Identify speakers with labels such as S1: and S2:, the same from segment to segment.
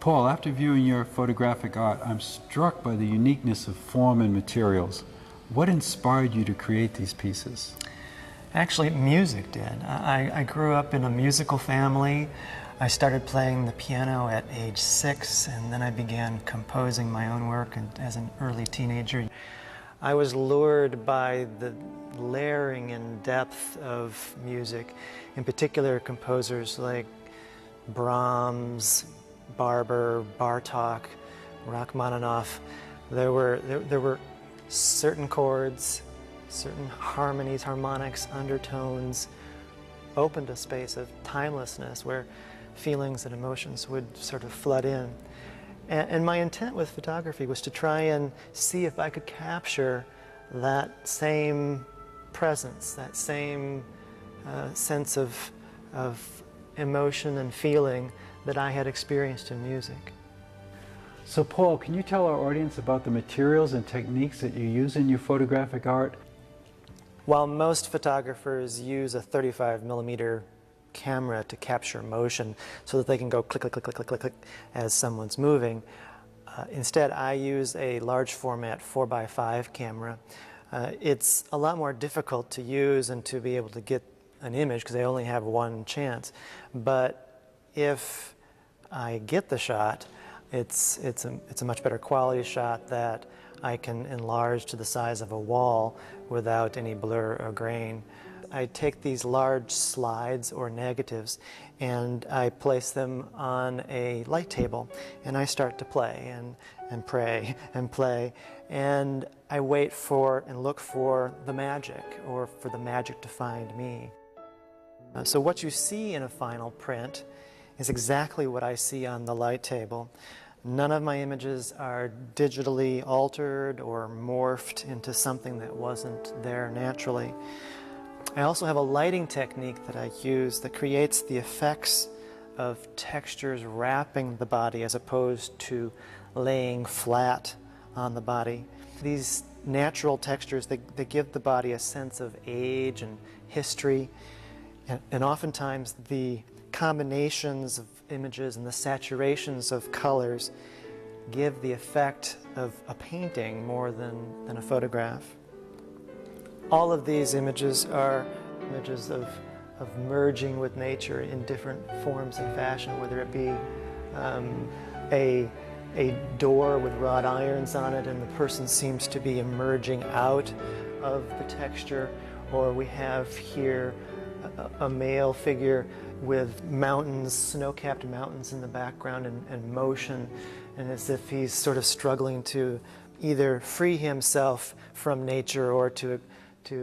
S1: Paul, after viewing your photographic art, I'm struck by the uniqueness of form and materials. What inspired you to create these pieces?
S2: Actually, music did. I grew up in a musical family. I started playing the piano at age 6, and then I began composing my own work as an early teenager. I was lured by the layering and depth of music, in particular composers like Brahms, Barber, Bartók, Rachmaninoff. There were certain chords, certain harmonies, harmonics, undertones, opened a space of timelessness where feelings and emotions would sort of flood in. And my intent with photography was to try and see if I could capture that same presence, that same sense of emotion and feeling that I had experienced in music.
S1: So Paul, can you tell our audience about the materials and techniques that you use in your photographic art?
S2: While most photographers use a 35mm camera to capture motion so that they can go click, click, click, click, click, click, click as someone's moving, instead I use a large format 4x5 camera. It's a lot more difficult to use and to be able to get an image because they only have one chance. But if I get the shot, it's a much better quality shot that I can enlarge to the size of a wall without any blur or grain. I take these large slides or negatives and I place them on a light table and I start to play and pray and play, and I wait for and look for the magic, or for the magic to find me. So what you see in a final print is exactly what I see on the light table. None of my images are digitally altered or morphed into something that wasn't there naturally. I also have a lighting technique that I use that creates the effects of textures wrapping the body as opposed to laying flat on the body. These natural textures, they give the body a sense of age and history, and oftentimes the combinations of images and the saturations of colors give the effect of a painting more than a photograph. All of these images are images of merging with nature in different forms and fashion, whether it be a door with wrought irons on it and the person seems to be emerging out of the texture, or we have here a male figure with mountains, snow-capped mountains in the background and motion, and as if he's sort of struggling to either free himself from nature or to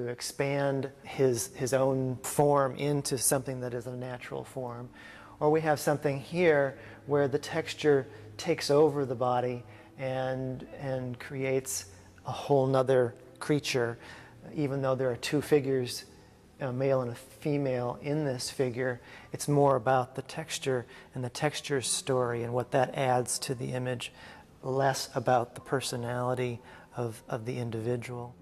S2: expand his own form into something that is a natural form. Or we have something here where the texture takes over the body and creates a whole nother creature. Even though there are two figures, a male and a female in this figure, it's more about the texture and the texture story and what that adds to the image, less about the personality of the individual.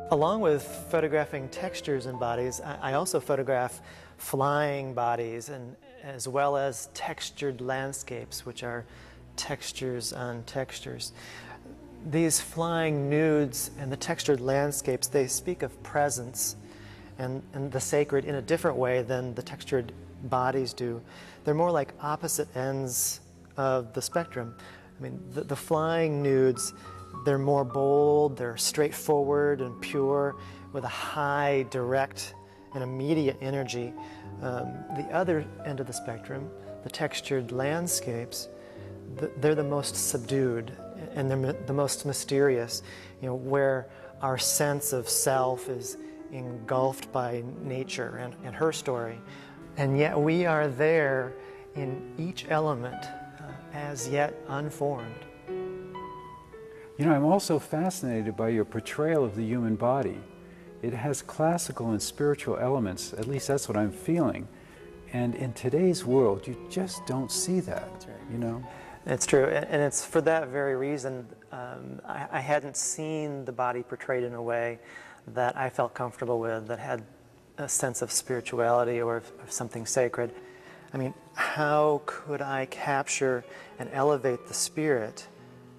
S2: Along with photographing textures and bodies, I also photograph flying bodies, and as well as textured landscapes, which are textures on textures. These flying nudes and the textured landscapes, they speak of presence and the sacred in a different way than the textured bodies do. They're more like opposite ends of the spectrum. I mean, the flying nudes, they're more bold, they're straightforward and pure with a high, direct, and immediate energy. The other end of the spectrum, the textured landscapes, they're the most subdued and they're the most mysterious, where our sense of self is engulfed by nature and her story. And yet we are there in each element, as yet unformed.
S1: I'm also fascinated by your portrayal of the human body. It has classical and spiritual elements, at least that's what I'm feeling. And in today's world, you just don't see that,
S2: That's right.
S1: It's
S2: true, and it's for that very reason I hadn't seen the body portrayed in a way that I felt comfortable with, that had a sense of spirituality or of something sacred. I mean, how could I capture and elevate the spirit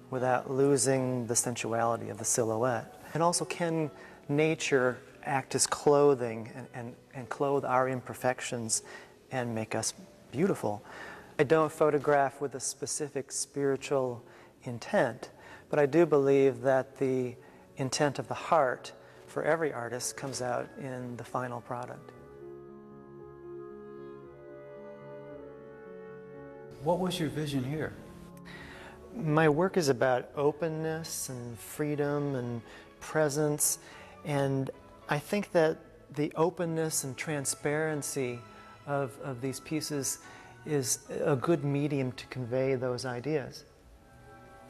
S2: without losing the sensuality of the silhouette? And also, can nature act as clothing and clothe our imperfections and make us beautiful? I don't photograph with a specific spiritual intent, but I do believe that the intent of the heart for every artist comes out in the final product.
S1: What was your vision here?
S2: My work is about openness and freedom and presence, and I think that the openness and transparency of these pieces is a good medium to convey those ideas.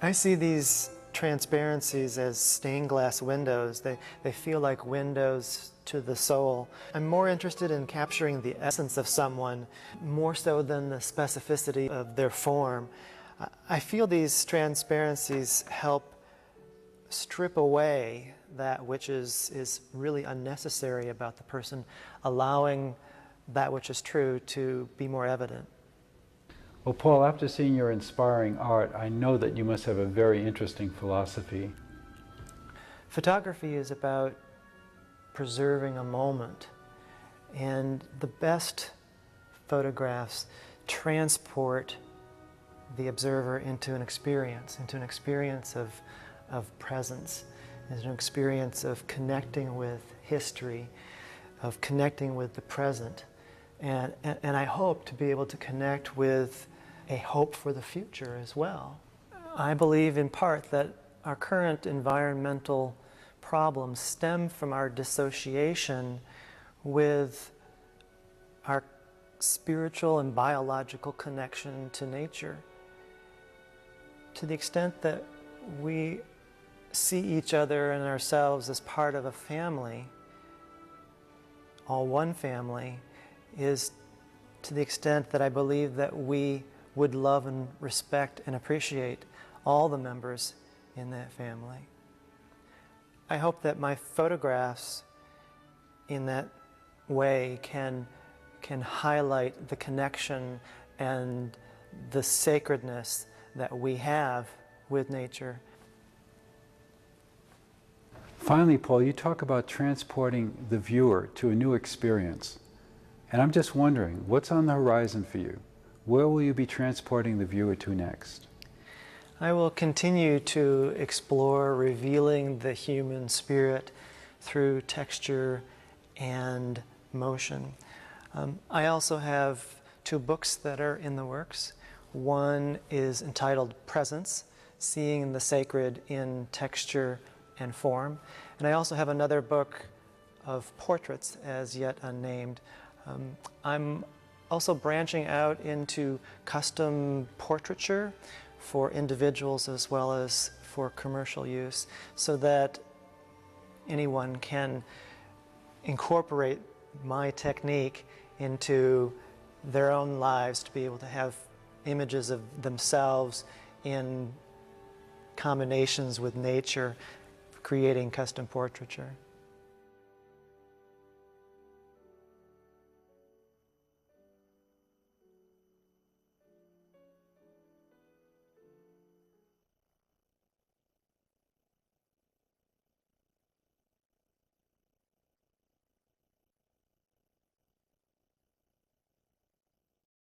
S2: I see these transparencies as stained glass windows. They feel like windows to the soul. I'm more interested in capturing the essence of someone more so than the specificity of their form. I feel these transparencies help strip away that which is really unnecessary about the person, allowing that which is true to be more evident.
S1: Well, Paul, after seeing your inspiring art, I know that you must have a very interesting philosophy.
S2: Photography is about preserving a moment, and the best photographs transport the observer into an experience of presence, into an experience of connecting with history, of connecting with the present. And I hope to be able to connect with a hope for the future as well. I believe in part that our current environmental problems stem from our dissociation with our spiritual and biological connection to nature. To the extent that we see each other and ourselves as part of a family, all one family, is to the extent that I believe that we would love and respect and appreciate all the members in that family. I hope that my photographs in that way can highlight the connection and the sacredness that we have with nature.
S1: Finally, Paul, you talk about transporting the viewer to a new experience. And I'm just wondering, what's on the horizon for you? Where will you be transporting the viewer to next?
S2: I will continue to explore revealing the human spirit through texture and motion. I also have 2 books that are in the works. One is entitled Presence, Seeing the Sacred in Texture and Form. And I also have another book of portraits, as yet unnamed. I'm also branching out into custom portraiture for individuals as well as for commercial use, so that anyone can incorporate my technique into their own lives to be able to have images of themselves in combinations with nature, creating custom portraiture.